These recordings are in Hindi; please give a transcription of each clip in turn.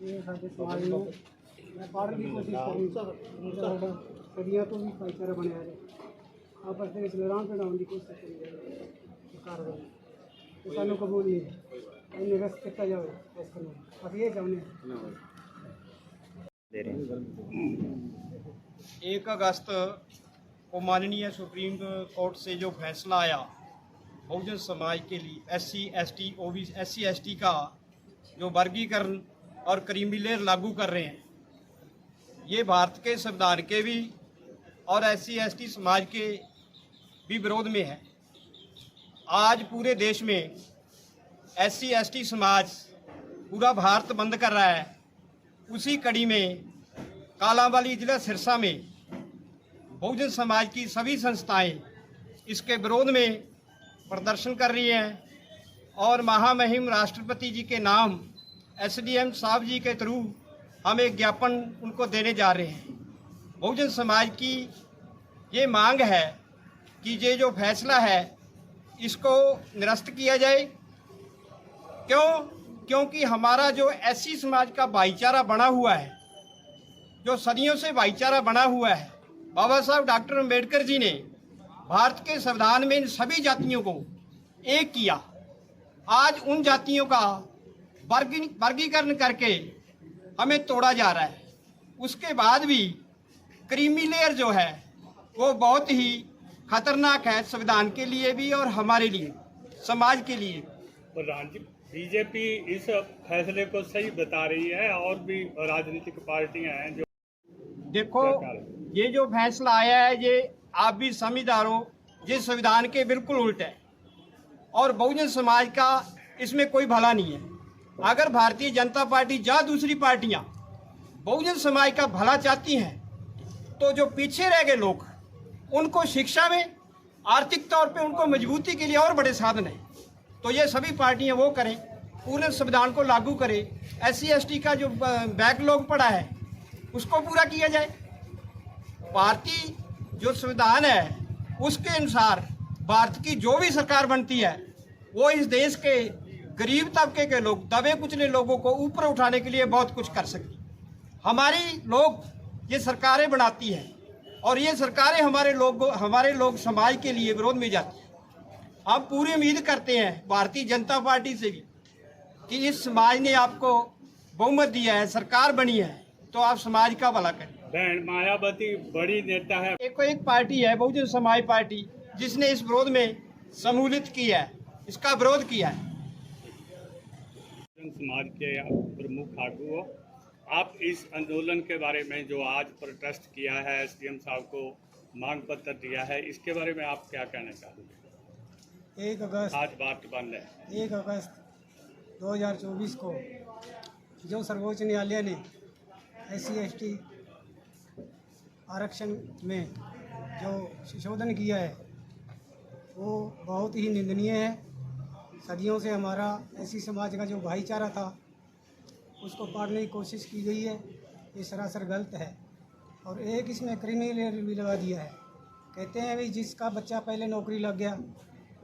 ये साडे समाज में मैं पढ़ने की कोशिश करूँ सदियों तो भी भाईचारा बनया रहे आपस में लड़ान पढ़ाने की कोशिश करें सरकार वाले तो सानू कबूल नहीं है निरस्त किया जाए इस कानून बस ये चाहते हैं। 1 अगस्त को माननीय सुप्रीम कोर्ट से जो फैसला आया बहुजन समाज के लिए SC ST OBC SC ST का जो वर्गीकरण और क्रीमी लेयर लागू कर रहे हैं, ये भारत के संविधान के भी और SC ST समाज के भी विरोध में है। आज पूरे देश में SC ST समाज पूरा भारत बंद कर रहा है। उसी कड़ी में कालांवाली जिला सिरसा में बहुजन समाज की सभी संस्थाएं इसके विरोध में प्रदर्शन कर रही हैं और महामहिम राष्ट्रपति जी के नाम SDM साहब जी के थ्रू हम एक ज्ञापन उनको देने जा रहे हैं। बहुजन समाज की ये मांग है कि ये जो फैसला है इसको निरस्त किया जाए। क्योंकि हमारा जो SC समाज का भाईचारा बना हुआ है, जो सदियों से भाईचारा बना हुआ है, बाबा साहब डॉक्टर अम्बेडकर जी ने भारत के संविधान में इन सभी जातियों को एक किया। आज उन जातियों का वर्गीकरण करके हमें तोड़ा जा रहा है। उसके बाद भी क्रीमी लेयर जो है वो बहुत ही खतरनाक है संविधान के लिए भी और हमारे लिए समाज के लिए। बीजेपी इस फैसले को सही बता रही है और भी राजनीतिक पार्टियां हैं जो देखो ये जो फैसला आया है ये आप भी समझदार हो, ये संविधान के बिल्कुल उल्ट है और बहुजन समाज का इसमें कोई भला नहीं है। अगर भारतीय जनता पार्टी या दूसरी पार्टियां बहुजन समाज का भला चाहती हैं तो जो पीछे रह गए लोग उनको शिक्षा में आर्थिक तौर पे उनको मजबूती के लिए और बड़े साधन हैं, तो ये सभी पार्टियां वो करें, पूरे संविधान को लागू करें। SC ST का जो बैकलॉग पड़ा है उसको पूरा किया जाए। भारतीय जो संविधान है उसके अनुसार भारत की जो भी सरकार बनती है वो इस देश के गरीब तबके के लोग, दबे कुचले लोगों को ऊपर उठाने के लिए बहुत कुछ कर सकती। हमारी लोग ये सरकारें बनाती हैं और ये सरकारें हमारे लोग समाज के लिए विरोध में जाती हैं। हम पूरी उम्मीद करते हैं भारतीय जनता पार्टी से भी कि इस समाज ने आपको बहुमत दिया है, सरकार बनी है, तो आप समाज का भला करें। बहन मायावती बड़ी नेता है। एक पार्टी है बहुजन समाज पार्टी जिसने इस विरोध में सम्मिलित किया है, इसका विरोध किया है। बहुजन समाज के प्रमुख आगू हो, आप इस आंदोलन के बारे में जो आज प्रोटेस्ट किया है, SDM साहब को मांग पत्र दिया है, इसके बारे में आप क्या कहना चाहोगे? 1 अगस्त आज बात बंद है। 1 अगस्त 2024 को जो सर्वोच्च न्यायालय ने SC ST आरक्षण में जो संशोधन किया है वो बहुत ही निंदनीय है। सदियों से हमारा SC समाज का जो भाईचारा था उसको पाड़ने की कोशिश की गई है, ये सरासर गलत है। और एक इसमें क्रीमी लेयर भी लगा दिया है। कहते हैं भाई जिसका बच्चा पहले नौकरी लग गया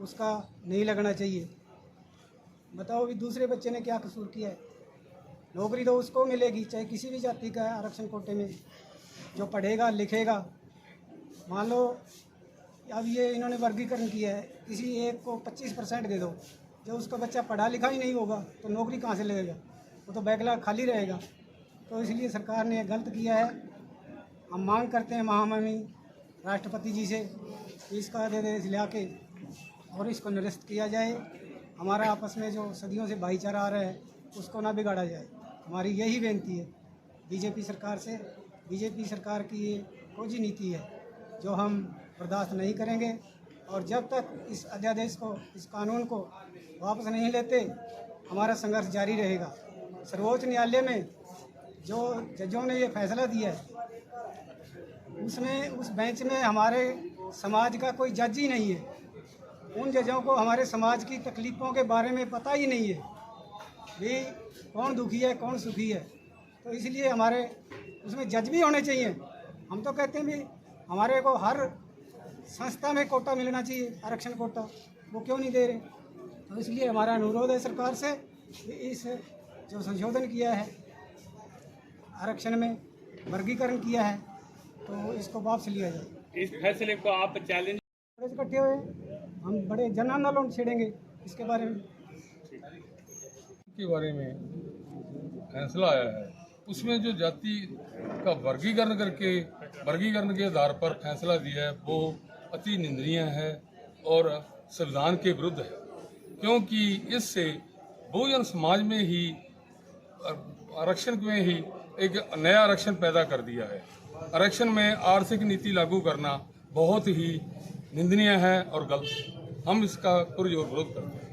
उसका नहीं लगना चाहिए। बताओ भी दूसरे बच्चे ने क्या कसूर किया है? नौकरी तो उसको मिलेगी चाहे किसी भी जाति का आरक्षण कोटे में जो पढ़ेगा लिखेगा। मान लो अब ये इन्होंने वर्गीकरण किया है, किसी एक को 25% दे दो, जो उसका बच्चा पढ़ा लिखा ही नहीं होगा तो नौकरी कहाँ से लगेगा? वो तो बैकलॉग खाली रहेगा। तो इसलिए सरकार ने गलत किया है। हम मांग करते हैं महामहिम राष्ट्रपति जी से इसका आदेश ला के और इसको निरस्त किया जाए। हमारा आपस में जो सदियों से भाईचारा आ रहा है उसको ना बिगाड़ा जाए, हमारी यही बेनती है बीजेपी सरकार से। बीजेपी सरकार की ये खोजी नीति है जो हम बर्दाश्त नहीं करेंगे और जब तक इस अध्यादेश को, इस कानून को वापस नहीं लेते हमारा संघर्ष जारी रहेगा। सर्वोच्च न्यायालय में जो जजों ने ये फैसला दिया है उसमें उस बेंच में हमारे समाज का कोई जज ही नहीं है। उन जजों को हमारे समाज की तकलीफ़ों के बारे में पता ही नहीं है भी कौन दुखी है कौन सुखी है। तो इसलिए हमारे उसमें जज भी होने चाहिए। हम तो कहते हैं भी हमारे को हर संस्था में कोटा मिलना चाहिए, आरक्षण कोटा, वो क्यों नहीं दे रहे? तो इसलिए हमारा अनुरोध है सरकार से कि इस जो संशोधन किया है आरक्षण में वर्गीकरण किया है तो इसको वापस लिया जाए। इस फैसले को आप चैलेंज बड़े इकट्ठे हुए हम बड़े जन आंदोलन छेड़ेंगे इसके बारे में। के बारे में फैसला आया है उसमें जो जाति का वर्गीकरण के आधार पर फैसला दिया है वो अति निंदनीय है और संविधान के विरुद्ध है, क्योंकि इससे बहुजन समाज में ही आरक्षण में ही एक नया आरक्षण पैदा कर दिया है। आरक्षण में आर्थिक नीति लागू करना बहुत ही निंदनीय है और गलत है। हम इसका पुरजोर विरोध करते हैं।